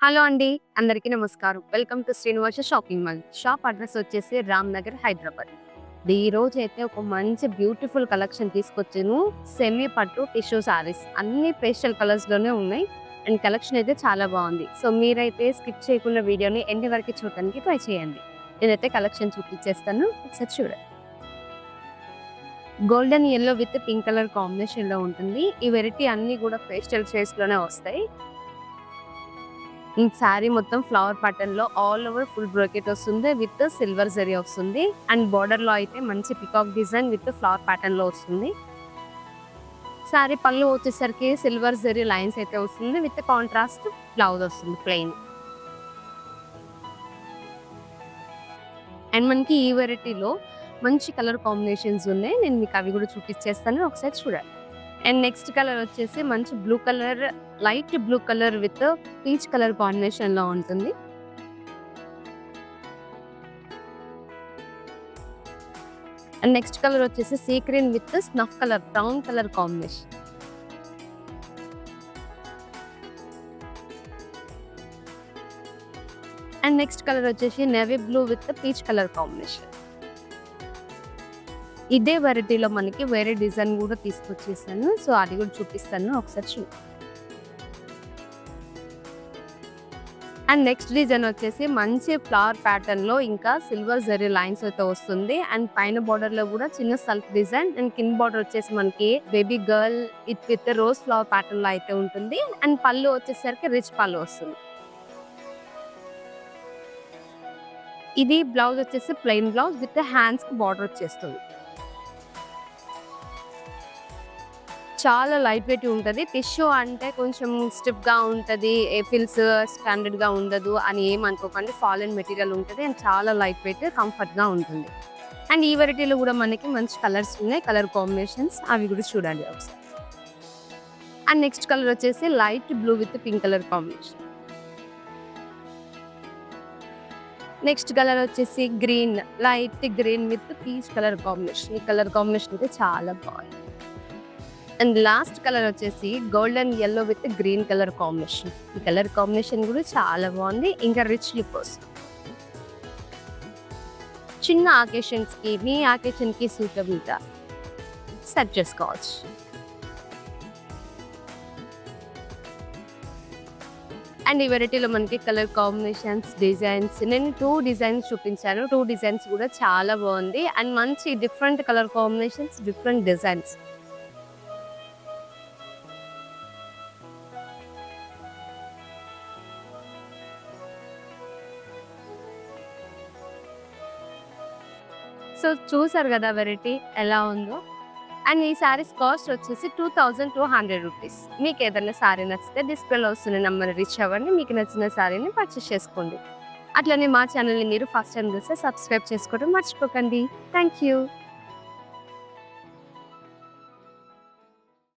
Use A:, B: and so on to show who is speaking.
A: Hello అండి. అందరికీ నమస్కారం. Welcome to Srinivasa shopping mall. Shop address వచ్చేసి రామ్‌నగర్, హైదరాబాద్. ఈరోజైతే ఒక మంచి బ్యూటిఫుల్ కలెక్షన్ తీసుకొచ్చాను. సెమీ పట్టు టిష్యూ సారీస్. అన్ని పేస్టల్ కలర్స్‌లోనే ఉన్నాయి. అండ్ కలెక్షన్ అయితే చాలా బాగుంది. సో, మీరైతే స్కిప్ చేయకుండా వీడియోని ఎండ్ వరకు చూడడానికి ట్రై చేయండి. నేనైతే కలెక్షన్ చూపించేస్తాను. ఒకసారి చూడండి. Golden yellow with pink colour కాంబినేషన్‌లో ఉంటుంది. ఈ వెరైటీ అన్నీ కూడా పేస్టల్ షేడ్స్‌లోనే వస్తాయి. ఈ శారీ మొత్తం ఫ్లవర్ ప్యాటర్న్ లో ఆల్ ఓవర్ ఫుల్ బ్రోకెట్ వస్తుంది విత్ సిల్వర్ జరీ వస్తుంది. అండ్ బార్డర్ లో అయితే మంచి peacock design with flower pattern లో వస్తుంది. శారీ పళ్ళు వచ్చేసరికి సిల్వర్ జరీ లైన్స్ అయితే వస్తుంది విత్ కాంట్రాస్ట్ బ్లౌజ్ వస్తుంది ప్లెయిన్. అండ్ మనకి ఈ వెరైటీలో మంచి కలర్ కాంబినేషన్స్ ఉన్నాయి. నేను మీకు అవి కూడా చూపించేస్తాను, ఒకసారి చూడండి. అండ్ నెక్స్ట్ కలర్ వచ్చేసి మంచి blue colour, light blue colour with peach colour combination లో ఉంటుంది. అండ్ నెక్స్ట్ కలర్ వచ్చేసి sea green with snuff colour, brown colour combination. And next colour వచ్చేసి navy blue with peach colour combination. ఇదే వెరైటీలో మనకి వేరే డిజైన్ కూడా తీసుకొచ్చేసాను. సో అది కూడా చూపిస్తాను, ఒకసారి చూడండి. అండ్ నెక్స్ట్ డిజైన్ వచ్చేసి మంచి ఫ్లవర్ ప్యాటర్న్ లో ఇంకా సిల్వర్ జరీ లైన్స్ అయితే వస్తుంది. అండ్ పైన బార్డర్ లో కూడా చిన్న సెల్ఫ్ డిజైన్. అండ్ కింద బార్డర్ వచ్చేసి మనకి baby girl with rose flower pattern లో అయితే ఉంటుంది. అండ్ పళ్ళు వచ్చేసరికి రిచ్ పళ్ళు వస్తుంది. ఇది బ్లౌజ్ వచ్చేసి ప్లెయిన్ బ్లౌజ్ విత్ హ్యాండ్స్ కి బార్డర్ వచ్చేస్తుంది. చాలా లైట్ వెయిట్ ఉంటుంది. టిష్యూ అంటే కొంచెం స్టిఫ్గా ఉంటుంది, ఫిల్స్ స్టాండర్డ్గా ఉండదు అని ఏమనుకోకండి. ఫాలెన్ మెటీరియల్ ఉంటుంది అండ్ చాలా లైట్ వెయిట్, కంఫర్ట్గా ఉంటుంది. అండ్ ఈ వెరైటీలో కూడా మనకి మంచి కలర్స్ ఉన్నాయి, కలర్ కాంబినేషన్స్ అవి కూడా చూడండి ఒకసారి. అండ్ నెక్స్ట్ కలర్ వచ్చేసి light blue with pink colour combination. Next colour వచ్చేసి green, light green with peach colour combination. ఈ కలర్ కాంబినేషన్ అయితే చాలా బాగుంది. అండ్ లాస్ట్ కలర్ వచ్చేసి golden yellow with green colour combination. ఈ కలర్ కాంబినేషన్ కూడా చాలా బాగుంది, ఇంకా రిచ్ లుక్ వస్తుంది. చిన్న ఆకేషన్స్ కి, మీ ఆకేషన్ కి సూటబుల్ గా సెట్ చేసుకోవచ్చు. అండ్ ఈ వెరైటీలో మనకి కలర్ కాంబినేషన్స్, డిజైన్స్, నేను 2 డిజైన్స్ చూపించాను. 2 డిజైన్స్ కూడా చాలా బాగుంది. అండ్ మంచి different colour combinations, different designs. So చూసారు కదా వెరైటీ ఎలా ఉందో. అండ్ ఈ శారీస్ కాస్ట్ వచ్చేసి 2200 రూపీస్. మీకు ఏదైనా శారీ నచ్చితే డిస్ప్లేలో వస్తున్న నెంబర్ రీచ్ అవ్వండి. మీకు నచ్చిన శారీని పర్చేస్ చేసుకోండి. అట్లనే మా ఛానల్ని మీరు ఫస్ట్ టైం చూస్తే సబ్స్క్రైబ్ చేసుకోవడం మర్చిపోకండి. Thank you.